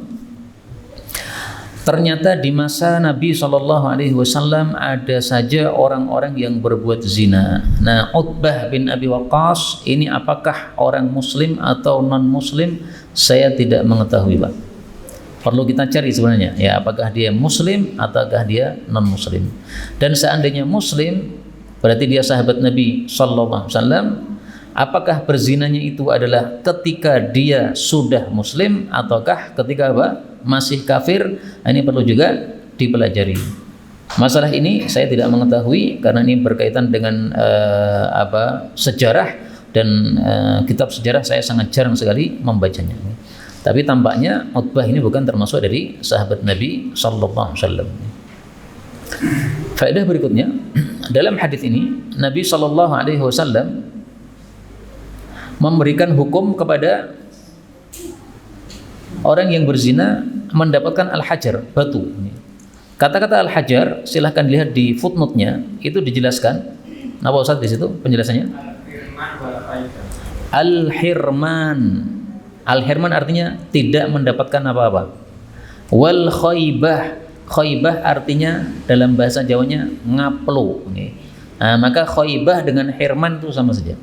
ternyata di masa Nabi SAW ada saja orang-orang yang berbuat zina. Nah, Utbah bin Abi Waqqas ini apakah orang muslim atau non-muslim? Saya tidak mengetahui, Pak. Perlu kita cari sebenarnya, ya apakah dia muslim ataukah dia non-muslim. Dan seandainya muslim, berarti dia sahabat Nabi SAW. Apakah berzinanya itu adalah ketika dia sudah muslim ataukah ketika apa? Masih kafir? Ini perlu juga dipelajari. Masalah ini saya tidak mengetahui karena ini berkaitan dengan sejarah, dan kitab sejarah saya sangat jarang sekali membacanya. Tapi tampaknya Utbah ini bukan termasuk dari sahabat Nabi sallallahu alaihi wasallam. Faedah berikutnya, dalam hadis ini Nabi sallallahu alaihi wasallam memberikan hukum kepada orang yang berzina mendapatkan al-hajar, batu. Kata-kata al-hajar silahkan lihat di footnote-nya, itu dijelaskan. Apa Ustaz di situ penjelasannya? Al-hirman. Al-hirman artinya tidak mendapatkan apa-apa. Wal khaybah. Khaybah artinya dalam bahasa Jawanya ngaplo. Nah, maka khaybah dengan hirman itu sama saja.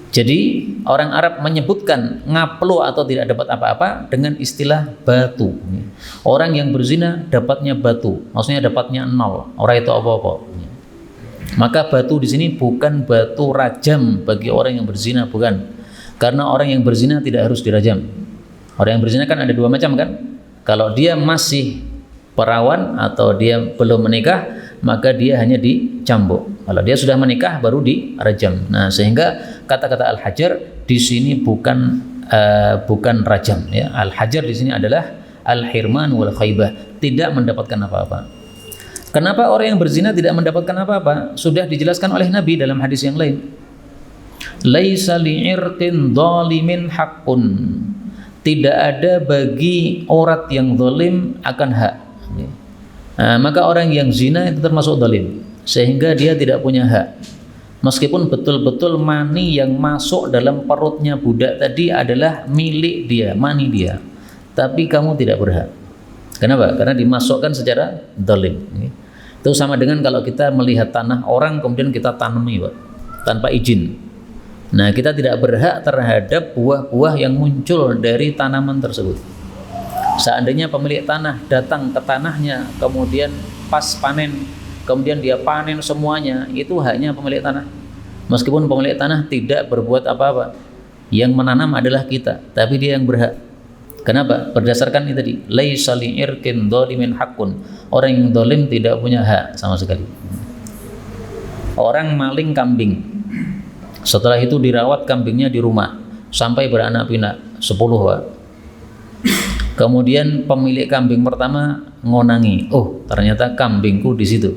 Jadi orang Arab menyebutkan ngaplo atau tidak dapat apa-apa dengan istilah batu. Orang yang berzina dapatnya batu, maksudnya dapatnya nol, orang itu apa-apa. Maka batu di sini bukan batu rajam bagi orang yang berzina, bukan. Karena orang yang berzina tidak harus dirajam. Orang yang berzina kan ada dua macam kan. Kalau dia masih perawan atau dia belum menikah, maka dia hanya dicambuk. Kalau dia sudah menikah baru dirajam. Nah, sehingga kata-kata al-hajar di sini bukan rajam ya. Al-hajar di sini adalah al-hirman wal khaybah, tidak mendapatkan apa-apa. Kenapa orang yang berzina tidak mendapatkan apa-apa? Sudah dijelaskan oleh Nabi dalam hadis yang lain. Laisa li'irqin dhalimin haqqun. Tidak ada bagi orang yang zalim akan hak. Nah, maka orang yang zina itu termasuk zalim, sehingga dia tidak punya hak. Meskipun betul-betul mani yang masuk dalam perutnya budak tadi adalah milik dia, mani dia, tapi kamu tidak berhak. Kenapa? Karena dimasukkan secara zalim. Itu sama dengan kalau kita melihat tanah orang kemudian kita tanami, Pak, tanpa izin. Nah, kita tidak berhak terhadap buah-buah yang muncul dari tanaman tersebut. Seandainya pemilik tanah datang ke tanahnya, kemudian pas panen, kemudian dia panen semuanya, itu haknya pemilik tanah. Meskipun pemilik tanah tidak berbuat apa-apa, yang menanam adalah kita, tapi dia yang berhak. Kenapa? Berdasarkan ini tadi, laisa li'irkin dzalimin haqqun. Orang yang zalim tidak punya hak sama sekali. Orang maling kambing, setelah itu dirawat kambingnya di rumah sampai beranak pinak 10, Pak. Kemudian pemilik kambing pertama ngonangi, oh ternyata kambingku di situ.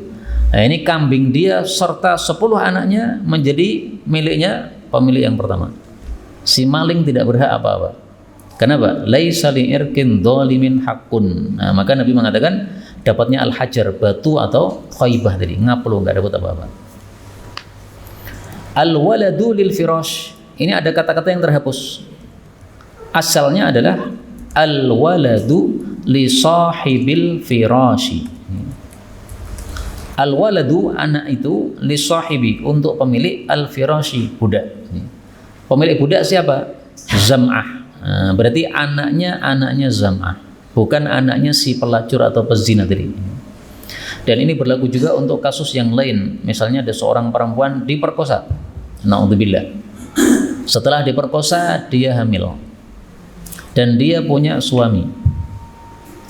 Nah ini kambing dia serta 10 anaknya menjadi miliknya pemilik yang pertama. Si maling tidak berhak apa-apa. Kenapa? Laisa li'irkin dzalimin haqqun. Nah, maka Nabi mengatakan dapatnya al-hajar, batu atau khaybah tadi, ngaplu, enggak dapat apa-apa. Al-waladu lil firash. Ini ada kata-kata yang terhapus. Asalnya adalah al-waladu li sahibil firashi. Al-waladu, anak itu, li sahibi, untuk pemilik al-firashi, budak. Pemilik budak siapa? Zam'ah. Nah, berarti anaknya Zam'ah, bukan anaknya si pelacur atau pezina tadi. Dan ini berlaku juga untuk kasus yang lain. Misalnya ada seorang perempuan diperkosa, naudzubillah. Setelah diperkosa dia hamil dan dia punya suami.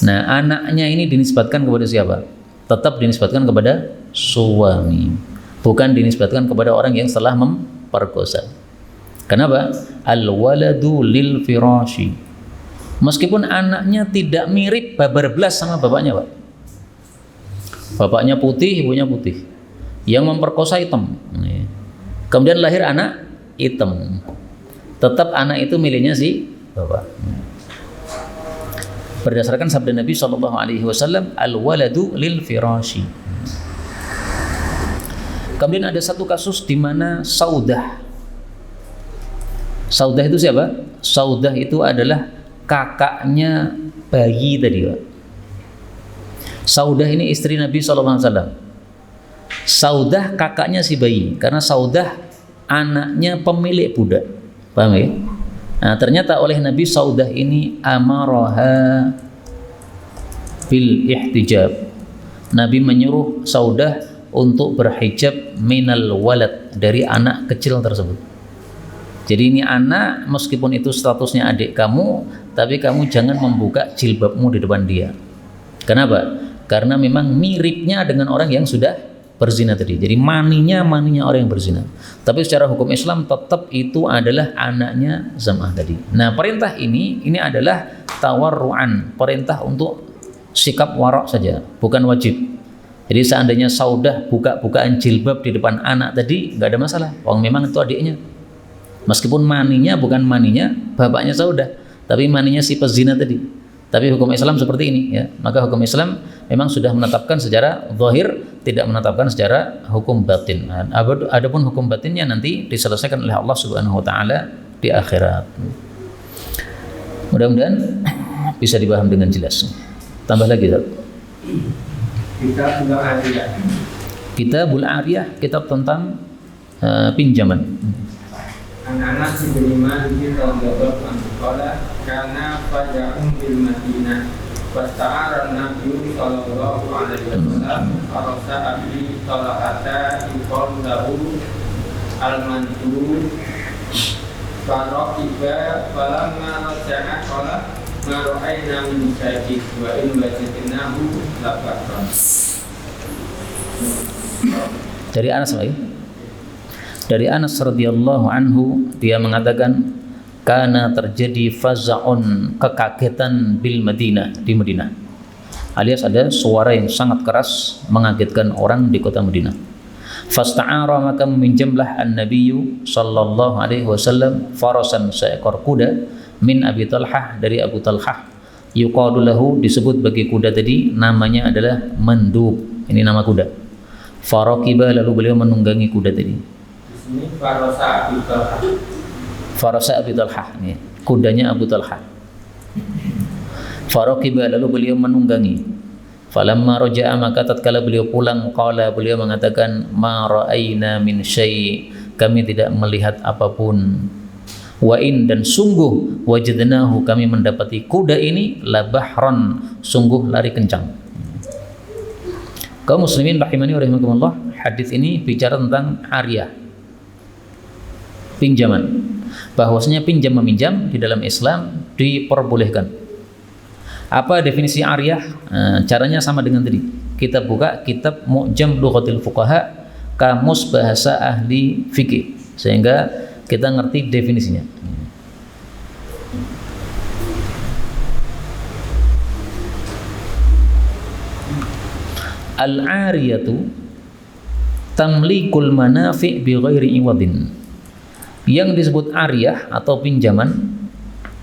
Nah anaknya ini dinisbatkan kepada siapa? Tetap dinisbatkan kepada suami, bukan dinisbatkan kepada orang yang setelah memperkosa. Kenapa? Al-waladu lil firashi. Meskipun anaknya tidak mirip babar belas sama bapaknya, Pak. Bapaknya putih, ibunya putih. Yang memperkosa hitam. Kemudian lahir anak hitam. Tetap anak itu miliknya si bapak. Berdasarkan sabda Nabi SAW, al-waladu lil firashi. Kemudian ada satu kasus di mana Saudah. Saudah itu siapa? Saudah itu adalah kakaknya bayi tadi, Pak. Saudah ini istri Nabi SAW. Saudah kakaknya si bayi, karena Saudah anaknya pemilik budak. Paham ya? Nah, ternyata oleh Nabi Saudah ini amaraha bil ihtijab. Nabi menyuruh Saudah untuk berhijab minal walad, dari anak kecil tersebut. Jadi ini anak, meskipun itu statusnya adik kamu, tapi kamu jangan membuka jilbabmu di depan dia. Kenapa? Karena memang miripnya dengan orang yang sudah berzina tadi. Jadi maninya orang yang berzina. Tapi secara hukum Islam tetap itu adalah anaknya Zam'ah tadi. Nah, perintah ini adalah tawarru'an, perintah untuk sikap warok saja, bukan wajib. Jadi seandainya Saudah buka-bukaan jilbab di depan anak tadi, nggak ada masalah. Wong memang itu adiknya. Meskipun maninya bukan maninya bapaknya Saudah, tapi maninya si pezina tadi. Tapi hukum Islam seperti ini, ya. Maka hukum Islam memang sudah menetapkan secara zahir, tidak menetapkan secara hukum batin. Adapun hukum batinnya nanti diselesaikan oleh Allah Subhanahu wa taala di akhirat. Mudah-mudahan bisa dipaham dengan jelas. Tambah lagi, Ustaz. Kitabul Ariyah. Kitabul Ariyah, kitab tentang pinjaman. Anak-anak si beriman di radhiyallahu anhu qala kana faja'un bil Madinah fasta'ara Nabi sallallahu alaihi wasallam arsa abi talahata iqam lahu al-mantur faraqiba falamma raja'a qala ma ra'ayna min syai'in wa in wajadnahu laqatan. Dari Anas lagi. Dari Anas radhiyallahu anhu, dia mengatakan karena terjadi faza'un, kekagetan bil Madinah, di Madinah. Alias ada suara yang sangat keras mengagetkan orang di kota Madinah. Fasta'ara, maka meminjamlah an-nabiyyu sallallahu alaihi wasallam farasan, seekor kuda, min Abi Talhah, dari Abu Talhah. Yuqalu lahu, disebut bagi kuda tadi namanya adalah Mandub. Ini nama kuda. Faraqiba, lalu beliau menunggangi kuda tadi. Ini Farasa Abi Talhah. Farasa Abi Talhah, nih, kudanya Abu Talhah. Faraqiba, lalu beliau menunggangi. Falamma raja'a, maka tatkala beliau pulang, qala, beliau mengatakan ma ra'ayna min syai', kami tidak melihat apapun. Wa in, dan sungguh, wajadnahu, kami mendapati kuda ini labahran, sungguh lari kencang. Kaum muslimin rahimani wa rahimakumullah, hadis ini bicara tentang ariyah. pinjaman. Bahwasanya pinjam meminjam di dalam Islam diperbolehkan. Apa definisi ariyah? Caranya sama dengan tadi. Kita buka kitab Mu'jam Lughatil Fuqaha, kamus bahasa ahli fikih, sehingga kita ngerti definisinya. Al-ariyatu tamlikul manafi' bi ghairi iwadin. Yang disebut ariyah atau pinjaman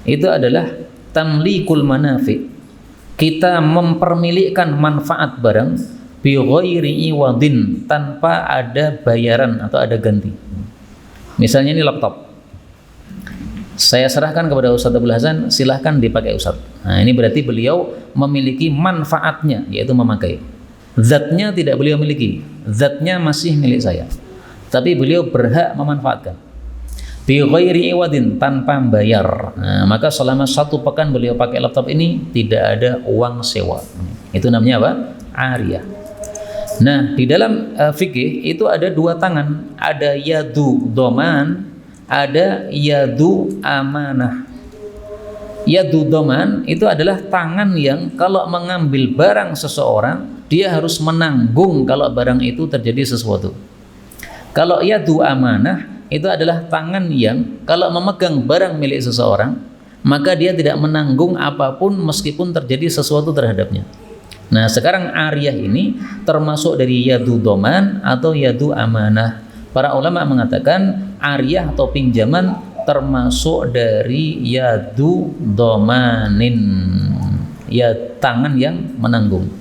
itu adalah tamlikul manafi'. Kita mempermilikkan manfaat barang bi ghairi iwadin, tanpa ada bayaran atau ada ganti. Misalnya ini laptop. Saya serahkan kepada Ustaz Abdul Hasan, silahkan dipakai Ustaz. Nah, ini berarti beliau memiliki manfaatnya, yaitu memakai. Zatnya tidak beliau miliki, zatnya masih milik saya, tapi beliau berhak memanfaatkan bi ghairi iwadin, tanpa bayar. Nah, maka selama 1 pekan beliau pakai laptop ini tidak ada uang sewa. Itu namanya apa? Ariyah. Nah, di dalam fikih itu ada 2 tangan, ada yadu doman, ada yadu amanah. Yadu doman itu adalah tangan yang kalau mengambil barang seseorang, dia harus menanggung kalau barang itu terjadi sesuatu. Kalau yadu amanah itu adalah tangan yang kalau memegang barang milik seseorang, maka dia tidak menanggung apapun meskipun terjadi sesuatu terhadapnya. Nah, sekarang ariyah ini termasuk dari yadu doman atau yadu amanah. Para ulama mengatakan ariyah atau pinjaman termasuk dari yadu domanin, ya tangan yang menanggung.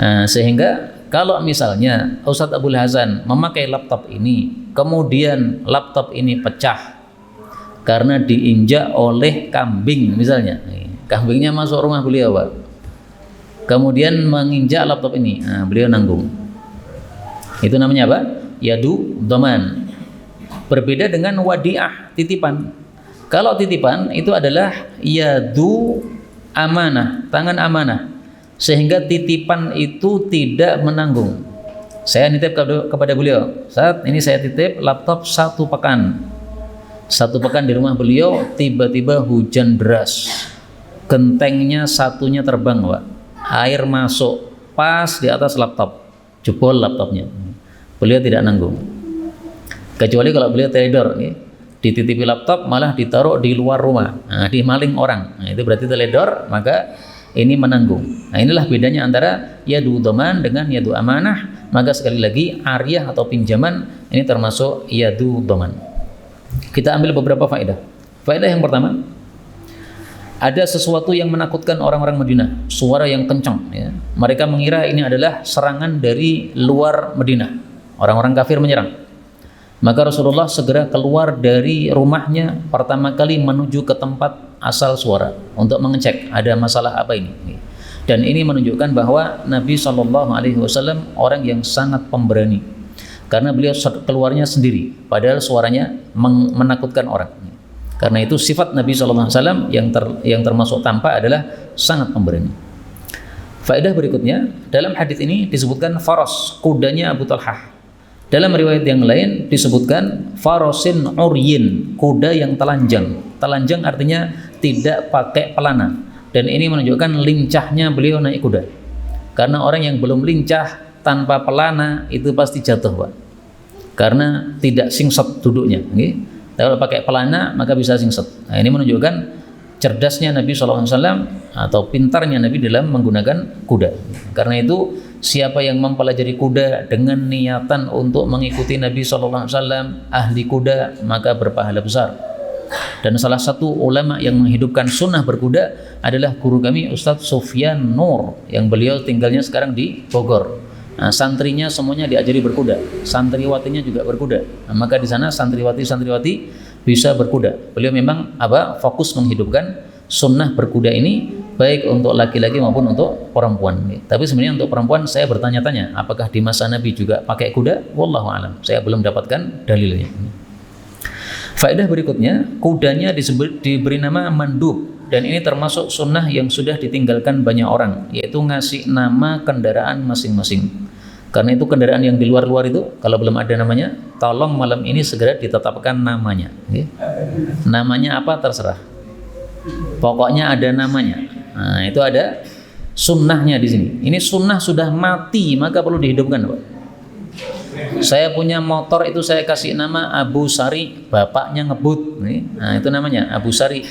Nah, sehingga kalau misalnya Ustadz Abdul Hasan memakai laptop ini, kemudian laptop ini pecah karena diinjak oleh kambing misalnya, kambingnya masuk rumah beliau, Pak, kemudian menginjak laptop ini, nah, beliau nanggung. Itu namanya apa? Yadu doman. Berbeda dengan wadiah, titipan. Kalau titipan itu adalah yadu amanah, tangan amanah, sehingga titipan itu tidak menanggung. Saya nitip kepada beliau, saat ini saya titip laptop 1 pekan. 1 pekan di rumah beliau, tiba-tiba hujan deras, gentengnya satunya terbang, Pak. Air masuk pas di atas laptop, jebol laptopnya. Beliau tidak nanggung. Kecuali kalau beliau teledor, dititipi laptop malah ditaruh di luar rumah, nah, dimaling orang, nah, itu berarti teledor, maka ini menanggung. Nah, inilah bedanya antara yadu doman dengan yadu amanah. Maka sekali lagi ariyah atau pinjaman ini termasuk yadu doman. Kita ambil beberapa faedah. Faedah yang pertama, ada sesuatu yang menakutkan orang-orang Madinah, suara yang kencang, ya. Mereka mengira ini adalah serangan dari luar Madinah, orang-orang kafir menyerang. Maka Rasulullah segera keluar dari rumahnya, pertama kali menuju ke tempat asal suara untuk mengecek ada masalah apa ini. Dan ini menunjukkan bahwa Nabi SAW orang yang sangat pemberani, karena beliau keluarnya sendiri, padahal suaranya menakutkan orang. Karena itu sifat Nabi SAW yang termasuk tampak adalah sangat pemberani. Faedah berikutnya, dalam hadis ini disebutkan faros, kudanya Abu Talhah. Dalam riwayat yang lain disebutkan farosin uryin, kuda yang telanjang. Telanjang artinya tidak pakai pelana. Dan ini menunjukkan lincahnya beliau naik kuda. Karena orang yang belum lincah tanpa pelana itu pasti jatuh, Pak. Karena tidak singset duduknya. Kalau pakai pelana maka bisa singset. Nah, ini menunjukkan cerdasnya Nabi SAW atau pintarnya Nabi dalam menggunakan kuda. Karena itu siapa yang mempelajari kuda dengan niatan untuk mengikuti Nabi SAW, ahli kuda, maka berpahala besar. Dan salah satu ulama yang menghidupkan sunnah berkuda adalah guru kami Ustadz Sufyan Nur, yang beliau tinggalnya sekarang di Bogor. Nah, santrinya semuanya diajari berkuda, santriwatinya juga berkuda. Nah, maka di sana santriwati bisa berkuda. Beliau memang fokus menghidupkan sunnah berkuda ini baik untuk laki-laki maupun untuk perempuan. Tapi sebenarnya untuk perempuan saya bertanya-tanya, apakah di masa Nabi juga pakai kuda? Wallahu alam. Saya belum dapatkan dalilnya. Faedah berikutnya, kudanya diberi nama mandub, dan ini termasuk sunnah yang sudah ditinggalkan banyak orang, yaitu ngasih nama kendaraan masing-masing. Karena itu kendaraan yang di luar-luar itu kalau belum ada namanya, tolong malam ini segera ditetapkan namanya. Namanya apa terserah. Pokoknya ada namanya. Nah, itu ada sunnahnya di sini. Ini sunnah sudah mati maka perlu dihidupkan, Pak. Saya punya motor itu saya kasih nama Abu Sari, bapaknya ngebut. Nah, itu namanya Abu Sari.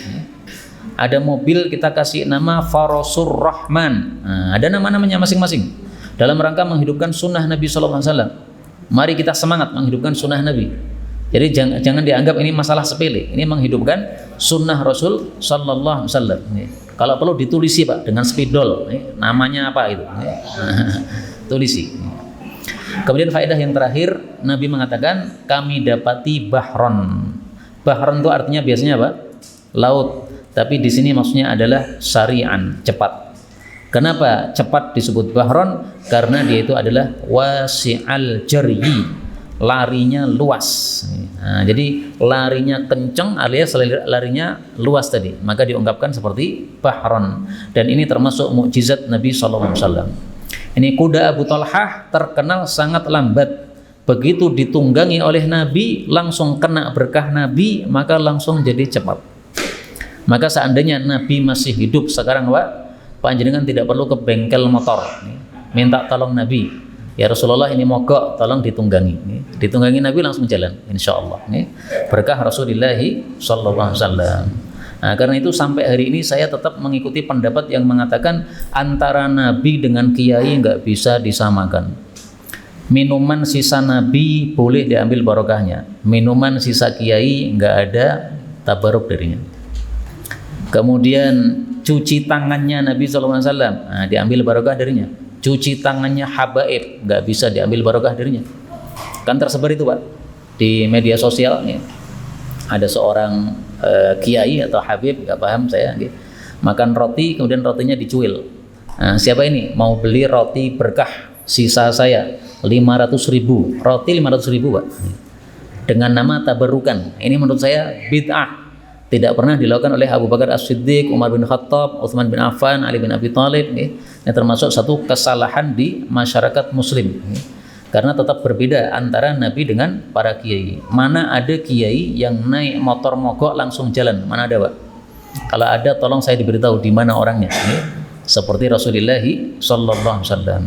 Ada mobil kita kasih nama Farosur Rahman. Nah, ada nama-namanya masing-masing. Dalam rangka menghidupkan sunnah Nabi Sallallahu Alaihi Wasallam. Mari kita semangat menghidupkan sunnah Nabi. Jadi jangan dianggap ini masalah sepele. Ini menghidupkan sunnah Rasul Sallallahu Alaihi Wasallam. Kalau perlu ditulisi, Pak, dengan spidol. Namanya apa itu? Tulisi. Kemudian faedah yang terakhir, Nabi mengatakan kami dapati bahron. Bahron itu artinya biasanya apa? Laut. Tapi di sini maksudnya adalah syari'an, cepat. Kenapa cepat disebut bahron? Karena dia itu adalah wasi'al jaryi, larinya luas. Nah, jadi larinya kencang alias larinya luas tadi, maka diungkapkan seperti bahron. Dan ini termasuk mukjizat Nabi SAW. Ini kuda Abu Talhah terkenal sangat lambat. Begitu ditunggangi oleh Nabi, langsung kena berkah Nabi, maka langsung jadi cepat. Maka seandainya Nabi masih hidup sekarang, Pak, panjenengan tidak perlu ke bengkel motor, minta tolong Nabi, ya Rasulullah ini mogok, tolong ditunggangi. Ditunggangi Nabi langsung jalan, insya Allah. Berkah Rasulullah Sallallahu Alaihi Wasallam. Nah, karena itu sampai hari ini saya tetap mengikuti pendapat yang mengatakan antara Nabi dengan kiai nggak bisa disamakan. Minuman sisa Nabi boleh diambil barokahnya, minuman sisa kiai nggak ada tabaruk darinya. Kemudian cuci tangannya Nabi SAW, nah, diambil barokah darinya. Cuci tangannya habaib, nggak bisa diambil barokah darinya. Kan tersebar itu, Pak, di media sosial. Ada seorang kiai atau habib, nggak paham saya, makan roti kemudian rotinya dicuil. Nah, siapa ini mau beli roti berkah sisa saya 500.000, roti 500.000, Pak, dengan nama tabarukan. Ini menurut saya bid'ah. Tidak pernah dilakukan oleh Abu Bakar As-Siddiq, Umar bin Khattab, Utsman bin Affan, Ali bin Abi Thalib. Ini termasuk satu kesalahan di masyarakat Muslim. Karena tetap berbeda antara Nabi dengan para kiai. Mana ada kiai yang naik motor mogok langsung jalan? Mana ada, Pak? Kalau ada, tolong saya diberitahu di mana orangnya. Seperti Rasulullah Sallallahu Alaihi Wasallam.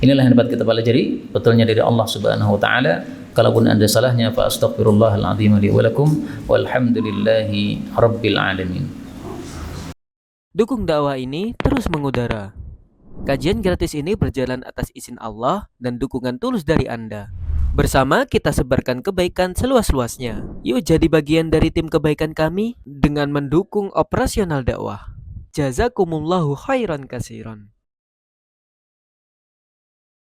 Inilah yang dapat kita pelajari, betulnya dari Allah Subhanahu Wa Taala. Kalaupun ada salahnya, fa astaghfirullahal azim li wa lakum walhamdulillahi rabbil alamin. Dukung dakwah ini terus mengudara. Kajian gratis ini berjalan atas izin Allah dan dukungan tulus dari Anda. Bersama kita sebarkan kebaikan seluas-luasnya. Yuk jadi bagian dari tim kebaikan kami dengan mendukung operasional dakwah. Jazakumullahu khairan katsiran.